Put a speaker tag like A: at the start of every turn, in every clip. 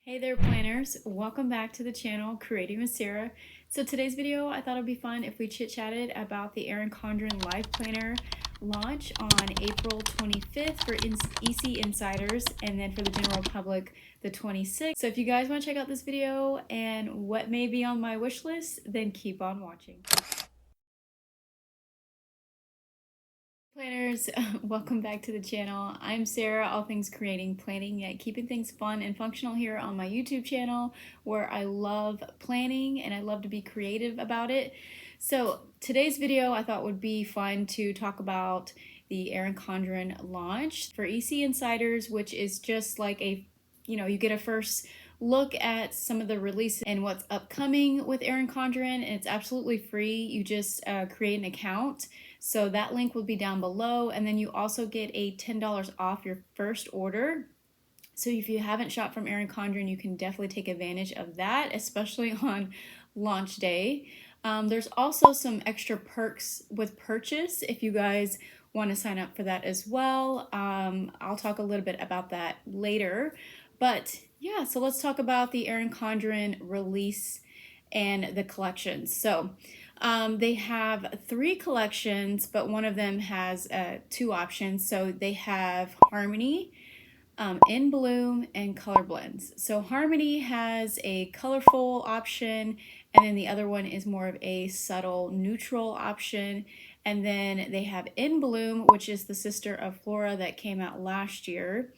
A: Hey there planners, welcome back to the channel Creating with Sarah. So today's video I thought it'd be fun if we chit-chatted about the Erin Condren Life Planner launch on April 25th for EC Insiders and then for the general public the 26th. So if you guys want to check out this video and what may be on my wish list, then keep on watching. Planners, welcome back to the channel. I'm Sarah, all things creating, planning, yet keeping things fun and functional here on my YouTube channel where I love planning and I love to be creative about it. So today's video I thought would be fun to talk about the Erin Condren launch for EC Insiders, which is just like you get a first look at some of the releases and what's upcoming with Erin Condren, and it's absolutely free. You just create an account. So that link will be down below, and then you also get a $10 off your first order. So if you haven't shopped from Erin Condren, you can definitely take advantage of that, especially on launch day. There's also some extra perks with purchase if you guys want to sign up for that as well. I'll talk a little bit about that later. But yeah, so let's talk about the Erin Condren release and the collections. So they have 3 collections, but one of them has 2 options. So they have Harmony, In Bloom, and Color Blends. So Harmony has a colorful option, and then the other one is more of a subtle neutral option. And then they have In Bloom, which is the sister of Flora that came out last year.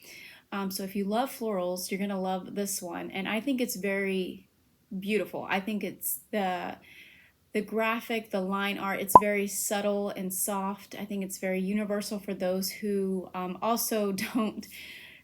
A: So if you love florals, you're gonna love this one. And I think it's very beautiful. I think it's the graphic, the line art, it's very subtle and soft. I think it's very universal for those who also don't,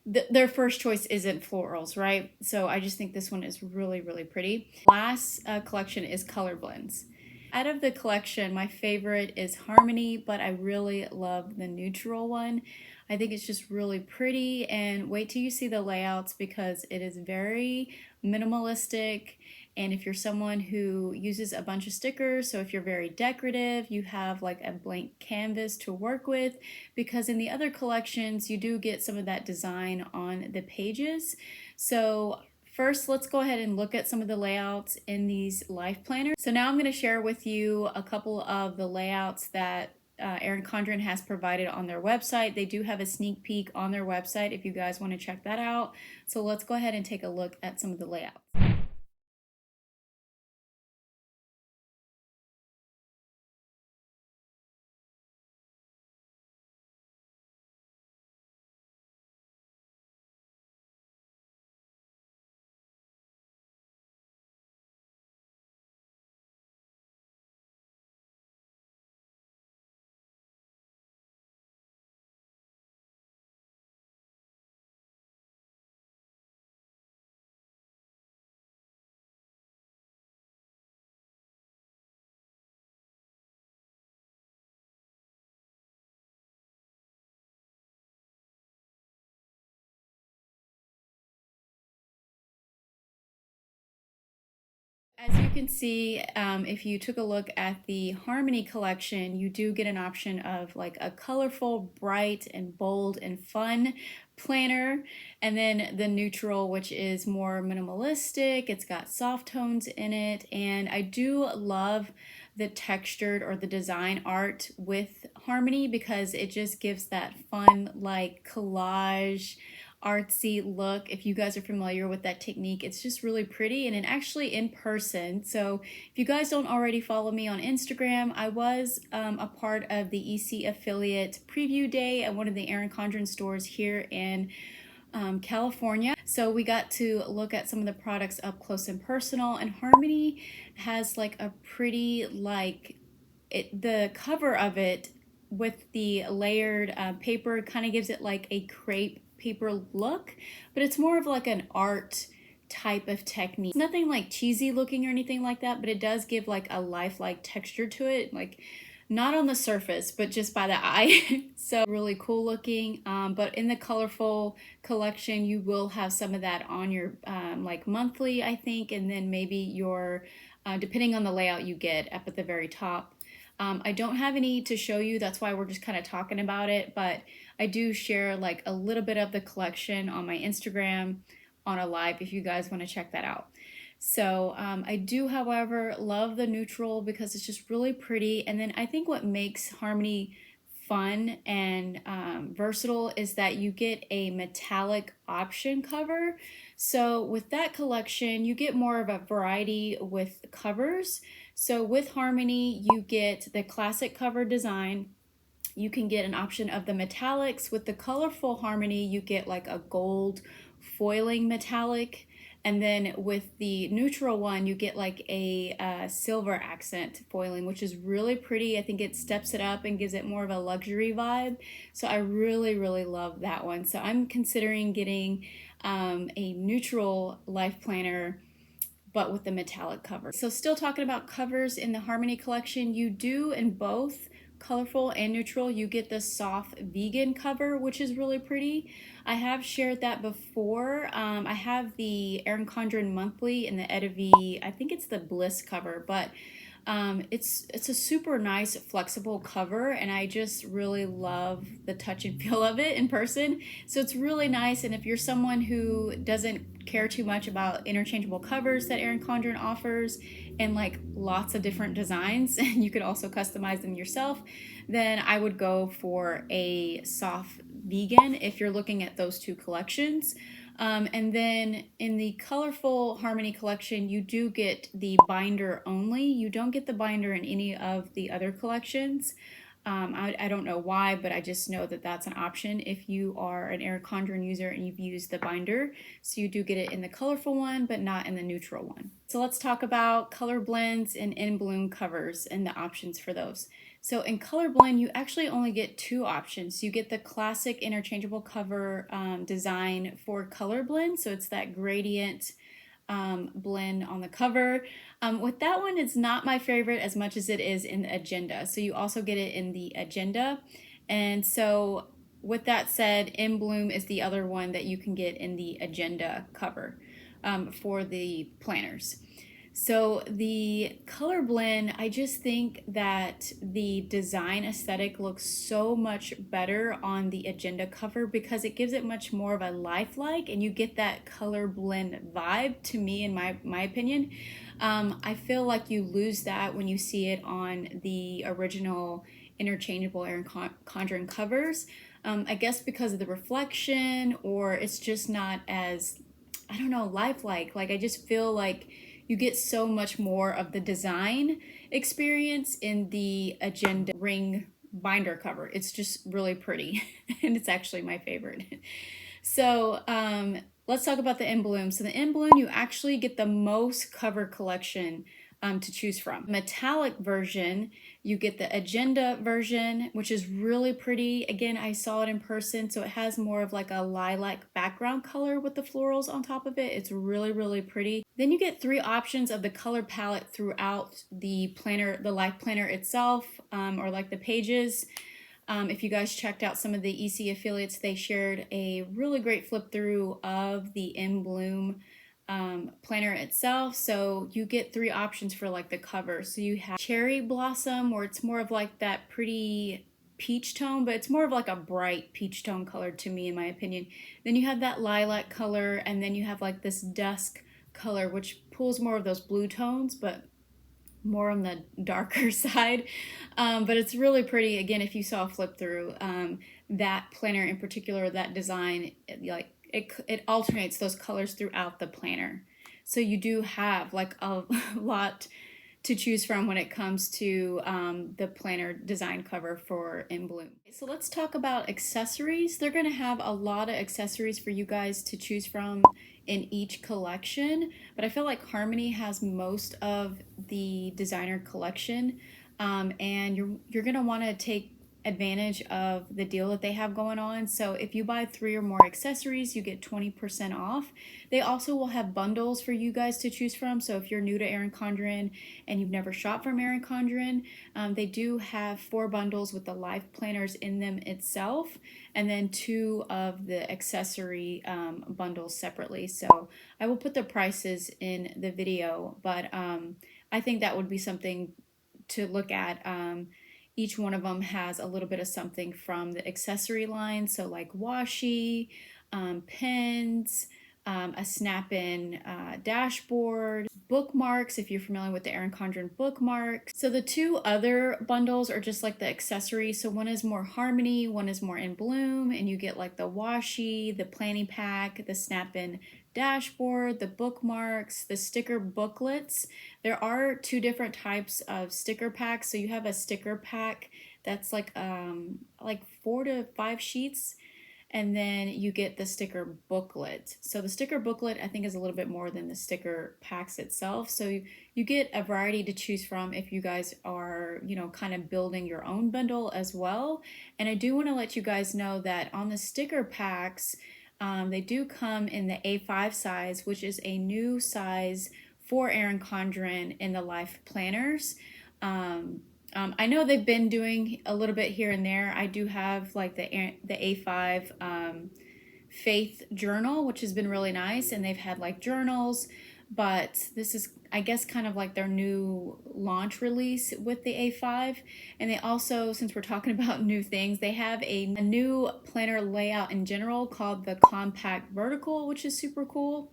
A: their first choice isn't florals, right? So I just think this one is really, really pretty. Last collection is Color Blends. Out of the collection, my favorite is Harmony, but I really love the neutral one. I think it's just really pretty, and wait till you see the layouts because it is very minimalistic. And if you're someone who uses a bunch of stickers, so if you're very decorative, you have like a blank canvas to work with, because in the other collections, you do get some of that design on the pages. So first, let's go ahead and look at some of the layouts in these life planners. So now I'm going to share with you a couple of the layouts that Erin Condren has provided on their website. They do have a sneak peek on their website if you guys want to check that out. So let's go ahead and take a look at some of the layouts. As you can see, if you took a look at the Harmony collection, you do get an option of like a colorful, bright, and bold and fun planner. And then the neutral, which is more minimalistic. It's got soft tones in it. And I do love the textured or the design art with Harmony because it just gives that fun, like collage, artsy look. If you guys are familiar with that technique, it's just really pretty, and it actually in person. So if you guys don't already follow me on Instagram, I was a part of the EC affiliate preview day at one of the Erin Condren stores here in California. So we got to look at some of the products up close and personal, and Harmony has like a pretty the cover of it with the layered paper kind of gives it like a crepe paper look, but it's more of like an art type of technique. It's nothing like cheesy looking or anything like that, but it does give like a lifelike texture to it, like not on the surface, but just by the eye. So really cool looking. But in the colorful collection, you will have some of that on your like monthly, I think, and then maybe your, depending on the layout you get up at the very top. I don't have any to show you, that's why we're just kind of talking about it, but I do share like a little bit of the collection on my Instagram, on a live if you guys want to check that out. So I do, however, love the neutral because it's just really pretty. And then I think what makes Harmony fun and versatile is that you get a metallic option cover. So with that collection, you get more of a variety with covers. So with Harmony, you get the classic cover design. You can get an option of the metallics. With the colorful Harmony, you get like a gold foiling metallic. And then with the neutral one, you get like a silver accent foiling, which is really pretty. I think it steps it up and gives it more of a luxury vibe. So I really, really love that one. So I'm considering getting a neutral life planner, but with the metallic cover. So still talking about covers in the Harmony collection, you do in both colorful and neutral, you get the soft vegan cover, which is really pretty. I have shared that before. I have the Erin Condren Monthly and the Edivi, I think it's the Bliss cover, but it's a super nice flexible cover, and I just really love the touch and feel of it in person. So it's really nice, and if you're someone who doesn't care too much about interchangeable covers that Erin Condren offers and like lots of different designs, and you could also customize them yourself, then I would go for a soft vegan if you're looking at those two collections. And then in the colorful Harmony collection, you do get the binder only. You don't get the binder in any of the other collections. I don't know why, but I just know that that's an option if you are an Erin Condren user and you've used the binder. So you do get it in the colorful one, but not in the neutral one. So let's talk about color blends and in bloom covers and the options for those. So in color blend, you actually only get two options. You get the classic interchangeable cover design for color blend. So it's that gradient blend on the cover. With that one, it's not my favorite as much as it is in the agenda. So you also get it in the agenda. And so with that said, In Bloom is the other one that you can get in the agenda cover for the planners. So the color blend, I just think that the design aesthetic looks so much better on the agenda cover because it gives it much more of a lifelike, and you get that color blend vibe to me, in my opinion. I feel like you lose that when you see it on the original interchangeable Erin Condren covers. I guess because of the reflection, or it's just not as, I don't know, lifelike. Like I just feel like you get so much more of the design experience in the agenda ring binder cover. It's just really pretty and it's actually my favorite. So let's talk about the In Bloom. So the In Bloom, you actually get the most cover collection to choose from. Metallic version, you get the agenda version, which is really pretty. Again, I saw it in person, so it has more of like a lilac background color with the florals on top of it. It's really, really pretty. Then you get three options of the color palette throughout the planner, the life planner itself, or like the pages. If you guys checked out some of the EC affiliates, they shared a really great flip through of the In Bloom planner itself. So you get three options for like the cover. So you have Cherry Blossom, where it's more of like that pretty peach tone, but it's more of like a bright peach tone color to me, in my opinion. Then you have that lilac color, and then you have like this dusk color, which pulls more of those blue tones, but more on the darker side. But it's really pretty. Again, if you saw a flip through, that planner in particular, that design, like it alternates those colors throughout the planner. So you do have like a lot to choose from when it comes to the planner design cover for In Bloom. So let's talk about accessories. They're going to have a lot of accessories for you guys to choose from in each collection, but I feel like Harmony has most of the designer collection, and you're going to want to take advantage of the deal that they have going on. So if you buy 3 or more accessories, you get 20% off. They also will have bundles for you guys to choose from. So if you're new to Erin Condren and you've never shopped from Erin Condren, they do have 4 bundles with the life planners in them itself, and then 2 of the accessory bundles separately. So I will put the prices in the video, but I think that would be something to look at. Each one of them has a little bit of something from the accessory line. So like washi, pens, a snap-in dashboard, bookmarks, if you're familiar with the Erin Condren bookmarks. So the two other bundles are just like the accessories. So one is more harmony, one is more in bloom, and you get like the washi, the planning pack, the snap-in dashboard, the bookmarks, the sticker booklets. There are two different types of sticker packs. So you have a sticker pack that's like 4 to 5 sheets, and then you get the sticker booklet. So the sticker booklet I think is a little bit more than the sticker packs itself. So you get a variety to choose from if you guys are, you know, kind of building your own bundle as well. And I do want to let you guys know that on the sticker packs, they do come in the A5 size, which is a new size for Erin Condren in the Life planners. I know they've been doing a little bit here and there. I do have like the A5 Faith journal, which has been really nice, and they've had like journals, but this is, I guess, kind of like their new launch release with the A5. And they also, since we're talking about new things, they have a new planner layout in general called the Compact Vertical, which is super cool.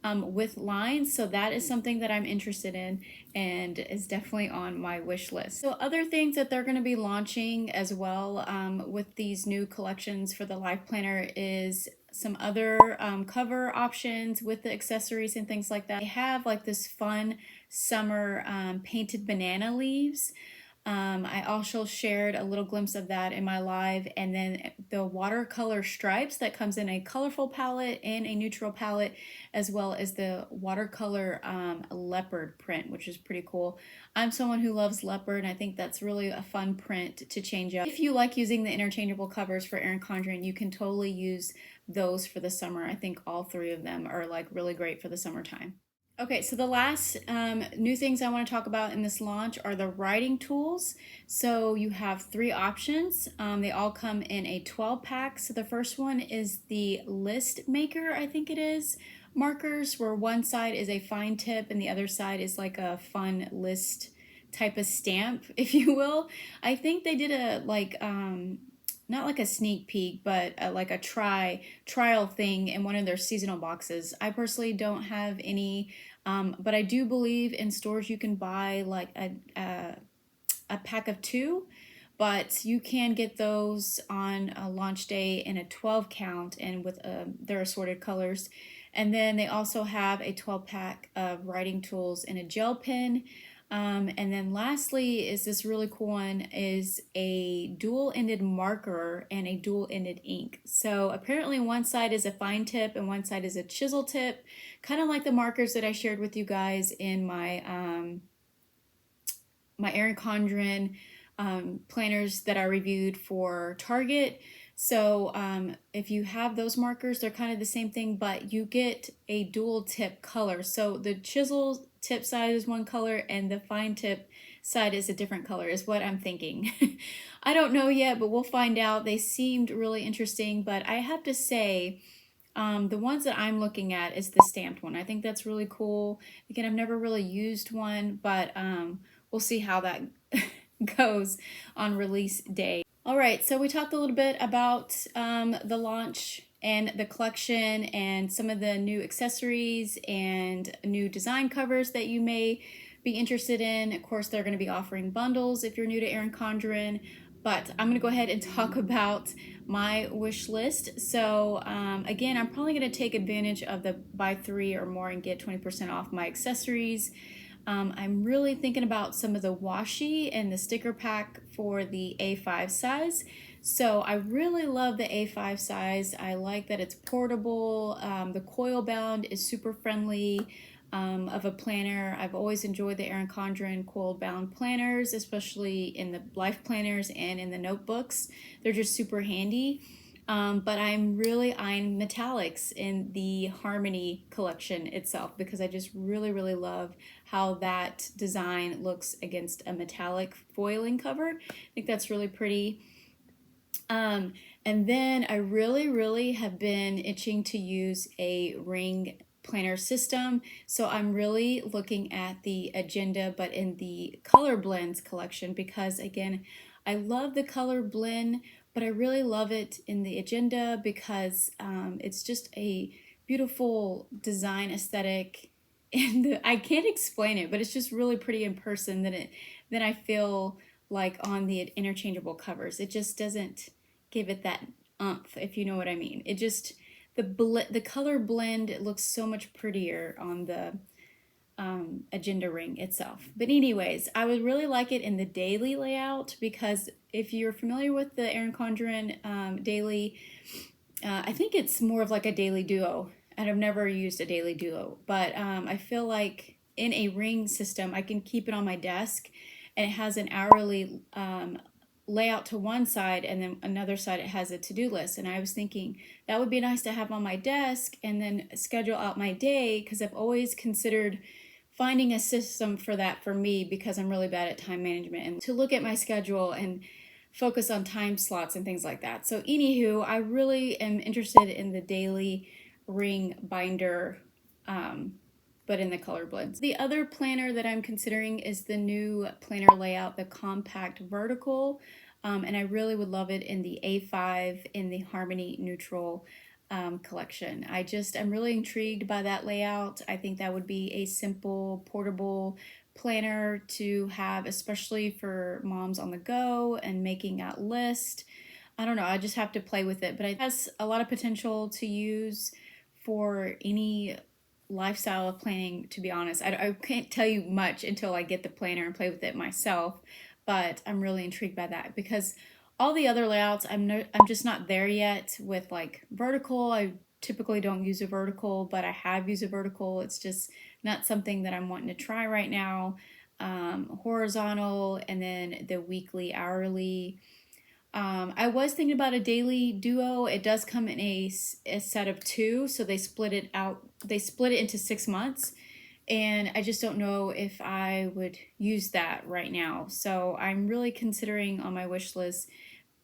A: With lines, so that is something that I'm interested in and is definitely on my wish list. So other things that they're going to be launching as well with these new collections for the Life Planner is some other cover options with the accessories and things like that. They have like this fun summer painted banana leaves. I also shared a little glimpse of that in my live, and then the watercolor stripes that comes in a colorful palette and a neutral palette, as well as the watercolor leopard print, which is pretty cool. I'm someone who loves leopard, and I think that's really a fun print to change up. If you like using the interchangeable covers for Erin Condren, you can totally use those for the summer. I think all three of them are like really great for the summertime. Okay, so the last new things I want to talk about in this launch are the writing tools. So you have 3 options. They all come in a 12 pack. So the first one is the list maker, I think it is, markers, where one side is a fine tip and the other side is like a fun list type of stamp, if you will. I think they did a not like a sneak peek, but like a trial thing in one of their seasonal boxes. I personally don't have any, but I do believe in stores you can buy like a pack of 2, but you can get those on a launch day in a 12 count and with their assorted colors. And then they also have a 12 pack of writing tools and a gel pen. And then lastly is this really cool one, is a dual-ended marker and a dual-ended ink. So apparently one side is a fine tip and one side is a chisel tip, kind of like the markers that I shared with you guys in my my Erin Condren planners that I reviewed for Target. So if you have those markers, they're kind of the same thing, but you get a dual tip color. So the chisel tip side is one color and the fine tip side is a different color, is what I'm thinking. I don't know yet, but we'll find out. They seemed really interesting, but I have to say, the ones that I'm looking at is the stamped one. I think that's really cool. Again, I've never really used one, but we'll see how that goes on release day. All right, so we talked a little bit about the launch and the collection and some of the new accessories and new design covers that you may be interested in. Of course, they're going to be offering bundles if you're new to Erin Condren, but I'm going to go ahead and talk about my wish list. So again, I'm probably going to take advantage of the buy 3 or more and get 20% off my accessories. I'm really thinking about some of the washi and the sticker pack for the A5 size. So I really love the A5 size. I like that it's portable. The coil bound is super friendly of a planner. I've always enjoyed the Erin Condren coil bound planners, especially in the life planners and in the notebooks. They're just super handy. But I'm really eyeing metallics in the Harmony collection itself because I just really, really love how that design looks against a metallic foiling cover. I think that's really pretty. And then I really, really have been itching to use a ring planner system. So I'm really looking at the agenda, but in the color blends collection, because again, I love the color blend, but I really love it in the agenda because it's just a beautiful design aesthetic. And I can't explain it, but it's just really pretty in person than I feel like on the interchangeable covers. It just doesn't give it that umph, if you know what I mean. It just, the color blend, it looks so much prettier on the agenda ring itself. But anyways, I would really like it in the daily layout, because if you're familiar with the Erin Condren daily, I think it's more of like a daily duo. And I've never used a daily duo, but I feel like in a ring system, I can keep it on my desk, and it has an hourly layout to one side, and then another side it has a to-do list. And I was thinking that would be nice to have on my desk and then schedule out my day, because I've always considered finding a system for that for me, because I'm really bad at time management, and to look at my schedule and focus on time slots and things like that. So anywho, I really am interested in the daily ring binder, but in the color blends. The other planner that I'm considering is the new planner layout, the compact vertical, and I really would love it in the A5 in the Harmony Neutral collection. I'm really intrigued by that layout. I think that would be a simple, portable planner to have, especially for moms on the go and making that list. I don't know, I just have to play with it, but it has a lot of potential to use for any lifestyle of planning, to be honest. I can't tell you much until I get the planner and play with it myself, but I'm really intrigued by that, because all the other layouts, I'm just not there yet with like vertical. I typically don't use a vertical, but I have used a vertical. It's just not something that I'm wanting to try right now. Horizontal, and then the weekly, hourly. I was thinking about a daily duo. It does come in a set of 2, so they split it out. They split it into 6 months, and I just don't know if I would use that right now. So I'm really considering on my wish list,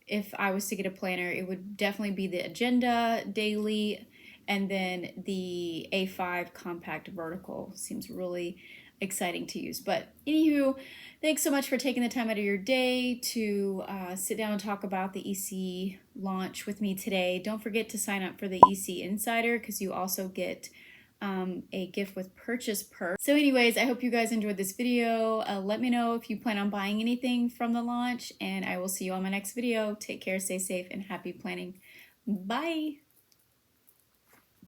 A: if I was to get a planner, it would definitely be the agenda daily, and then the A5 compact vertical seems really exciting to use. But anywho, thanks so much for taking the time out of your day to sit down and talk about the EC launch with me today. Don't forget to sign up for the EC Insider, because you also get a gift with purchase perk. So anyways, I hope you guys enjoyed this video. Let me know if you plan on buying anything from the launch, and I will see you on my next video. Take care, stay safe, and happy planning. Bye.